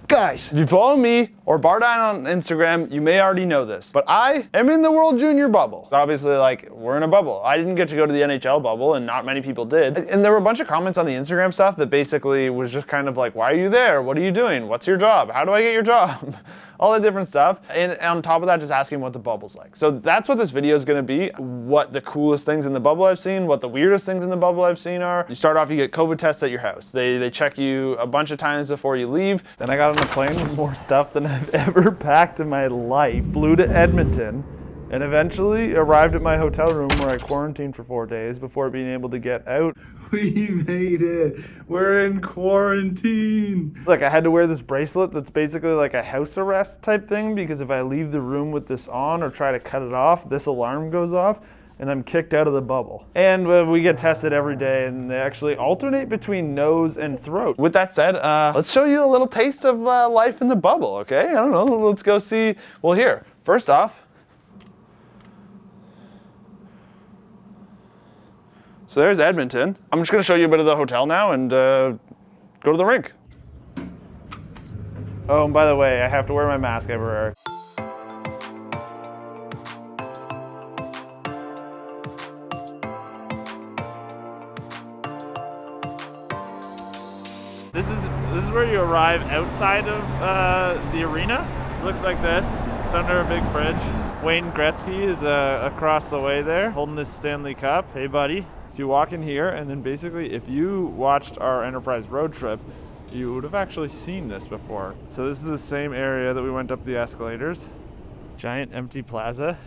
Guys, if you follow me or BarDown on Instagram, you may already know this, but I am in the World Junior bubble. Obviously, like, we're in a bubble. I didn't get to go to the NHL bubble, and not many people did. And there were a bunch of comments on the Instagram stuff that basically was just kind of like, why are you there? What are you doing? What's your job? How do I get your job? All the different stuff. And on top of that, just asking what the bubble's like. So that's what this video is gonna be. What the coolest things in the bubble I've seen, what the weirdest things in the bubble I've seen are. You start off, you get COVID tests at your house. They check you a bunch of times before you leave. Then I got on a plane with more stuff than I've ever packed in my life. Flew to Edmonton and eventually arrived at my hotel room where I quarantined for 4 days before being able to get out. We made it. We're in quarantine. Like, I had to wear this bracelet that's basically like a house arrest type thing, because if I leave the room with this on or try to cut it off, this alarm goes off and I'm kicked out of the bubble. And we get tested every day, and they actually alternate between nose and throat. With that said, let's show you a little taste of life in the bubble, okay? I don't know, let's go see. Well, here, first off, so there's Edmonton. I'm just gonna show you a bit of the hotel now and go to the rink. Oh, and by the way, I have to wear my mask everywhere. This is where you arrive outside of the arena. It looks like this. It's under a big bridge. Wayne Gretzky is across the way there, holding this Stanley Cup. Hey, buddy. So you walk in here, and then basically, if you watched our Enterprise road trip, you would have actually seen this before. So this is the same area that we went up the escalators. Giant empty plaza.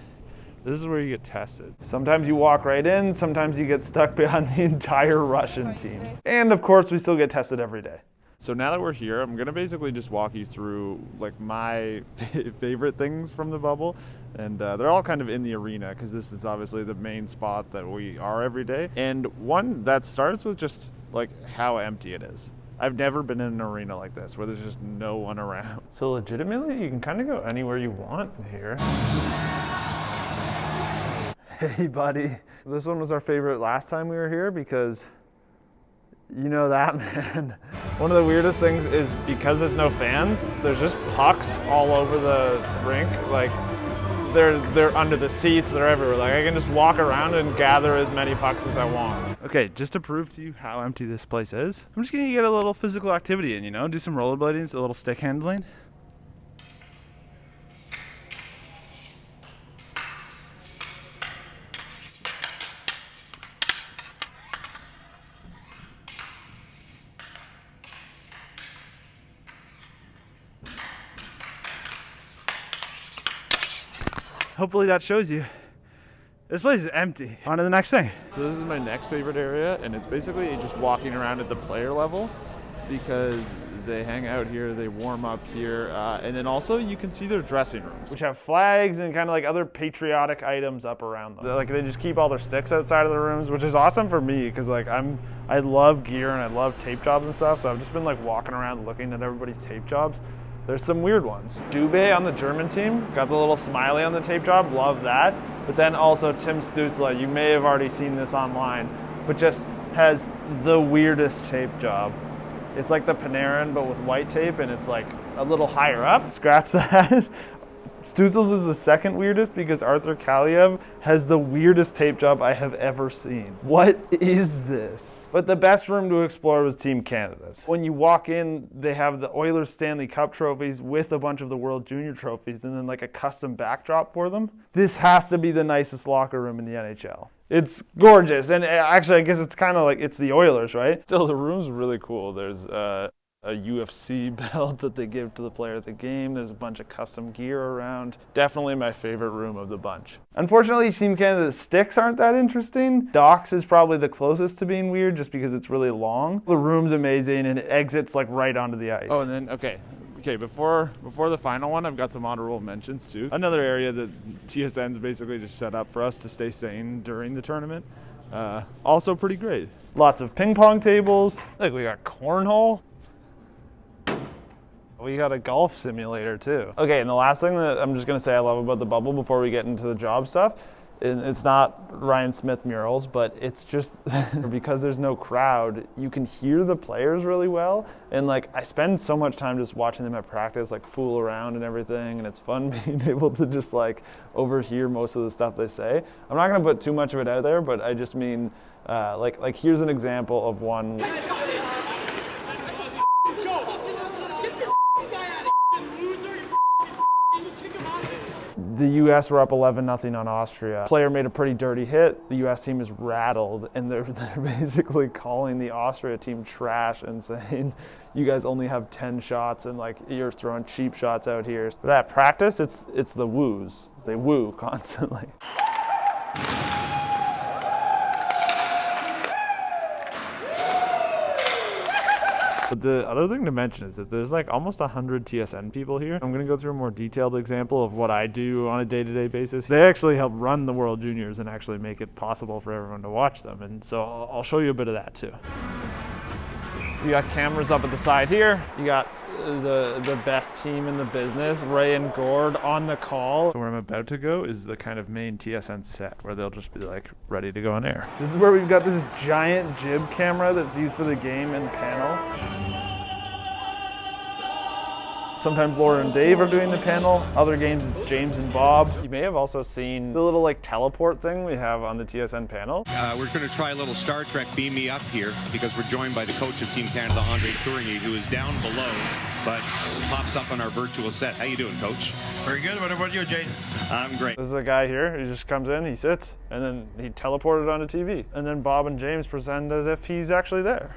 This is where you get tested. Sometimes you walk right in, sometimes you get stuck behind the entire Russian team. And of course, we still get tested every day. So now that we're here, I'm gonna basically just walk you through like my favorite things from the bubble. And they're all kind of in the arena, because this is obviously the main spot that we are every day. And one that starts with just like how empty it is. I've never been in an arena like this where there's just no one around. So legitimately, you can kind of go anywhere you want here. Hey, buddy. This one was our favorite last time we were here because you know that, man. One of the weirdest things is because there's no fans, there's just pucks all over the rink. Like, they're under the seats, they're everywhere. Like, I can just walk around and gather as many pucks as I want. Okay, just to prove to you how empty this place is, I'm just gonna get a little physical activity in, you know? Do some rollerblading, a little stick handling. Hopefully that shows you. This place is empty. On to the next thing. So this is my next favorite area, and it's basically just walking around at the player level, because they hang out here, they warm up here, and then also you can see their dressing rooms, which have flags and kind of like other patriotic items up around them. Like, they just keep all their sticks outside of the rooms, which is awesome for me, because like I love gear and I love tape jobs and stuff, so I've just been like walking around looking at everybody's tape jobs. There's some weird ones. Dubé on the German team, got the little smiley on the tape job, love that. But then also Tim Stützle, you may have already seen this online, but just has the weirdest tape job. It's like the Panarin, but with white tape, and it's like a little higher up. Scratch that. Stützle's is the second weirdest because Arthur Kaliev has the weirdest tape job I have ever seen. What is this? But the best room to explore was Team Canada's. When you walk in, they have the Oilers Stanley Cup trophies with a bunch of the World Junior trophies and then like a custom backdrop for them. This has to be the nicest locker room in the NHL. It's gorgeous, and actually I guess it's kind of like it's the Oilers, right? Still, the room's really cool. There's a UFC belt that they give to the player at the game. There's a bunch of custom gear around. Definitely my favorite room of the bunch. Unfortunately, Team Canada's sticks aren't that interesting. Docks is probably the closest to being weird just because it's really long. The room's amazing and it exits like right onto the ice. Oh, and then, okay, before the final one, I've got some honorable mentions too. Another area that TSN's basically just set up for us to stay sane during the tournament. Also pretty great. Lots of ping pong tables. Look, we got cornhole. We got a golf simulator too. Okay, and the last thing that I'm just gonna say I love about the bubble before we get into the job stuff And it's not Ryan Smith murals, but it's just because there's no crowd, you can hear the players really well. And like, I spend so much time just watching them at practice, like fool around and everything. And it's fun being able to just like overhear most of the stuff they say. I'm not gonna put too much of it out there, but I just mean, like here's an example of one. The U.S. were up 11-0 on Austria. Player made a pretty dirty hit. The U.S. team is rattled, and they're basically calling the Austria team trash and saying, "You guys only have 10 shots, and like you're throwing cheap shots out here." But at practice, it's the woos. They woo constantly. But the other thing to mention is that there's like almost 100 TSN people here. I'm gonna go through a more detailed example of what I do on a day-to-day basis. They actually help run the World Juniors and actually make it possible for everyone to watch them. And so I'll show you a bit of that too. You got cameras up at the side here. You got the best team in the business, Ray and Gord, on the call. So where I'm about to go is the kind of main TSN set where they'll just be like ready to go on air. This is where we've got this giant jib camera that's used for the game and panel. Sometimes Laura and Dave are doing the panel. Other games it's James and Bob. You may have also seen the little like teleport thing we have on the TSN panel. We're going to try a little Star Trek Beam Me Up here because we're joined by the coach of Team Canada, Andre Tourigny, who is down below, but pops up on our virtual set. How you doing, Coach? Very good. What about you, Jay? I'm great. This is a guy here. He just comes in, he sits, and then he teleported onto TV. And then Bob and James present as if he's actually there.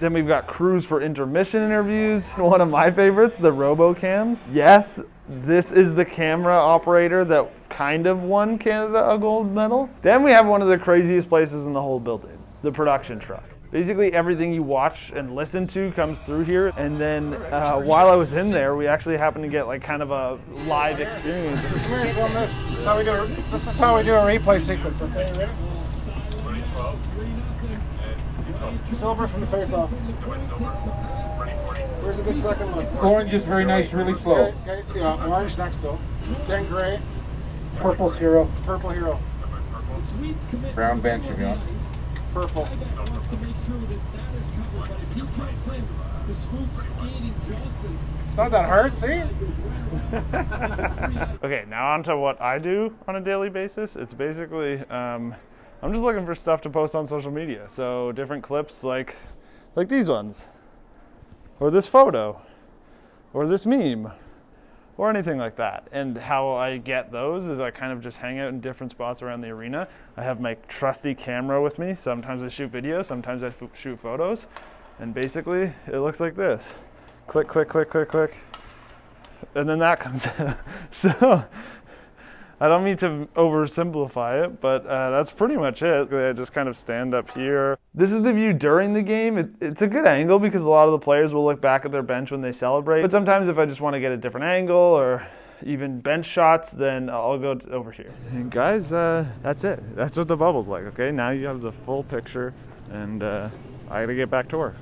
Then we've got crews for intermission interviews. One of my favorites, the RoboCams. Yes, this is the camera operator that kind of won Canada a gold medal. Then we have one of the craziest places in the whole building, the production truck. Basically everything you watch and listen to comes through here. And then while I was in there, we actually happened to get like kind of a live experience. Come here and film this. This is how we do a replay sequence, okay? Ready? Silver from the face-off. Where's a good second look? Orange is very nice, really slow. Okay, yeah, orange next though. Then gray. Purple's hero. Purple hero. Brown bench if you want. Purple. It's not that hard, see? Okay, now on to what I do on a daily basis. It's basically, I'm just looking for stuff to post on social media. So different clips like these ones, or this photo, or this meme, or anything like that. And how I get those is I kind of just hang out in different spots around the arena. I have my trusty camera with me. Sometimes I shoot videos, sometimes I shoot photos. And basically it looks like this. Click, click, click, click, click. And then that comes out. So I don't mean to oversimplify it, but that's pretty much it. I just kind of stand up here. This is the view during the game. It's a good angle because a lot of the players will look back at their bench when they celebrate. But sometimes if I just want to get a different angle or even bench shots, then I'll go over here. And guys, that's it. That's what the bubble's like, okay? Now you have the full picture, and I gotta get back to work.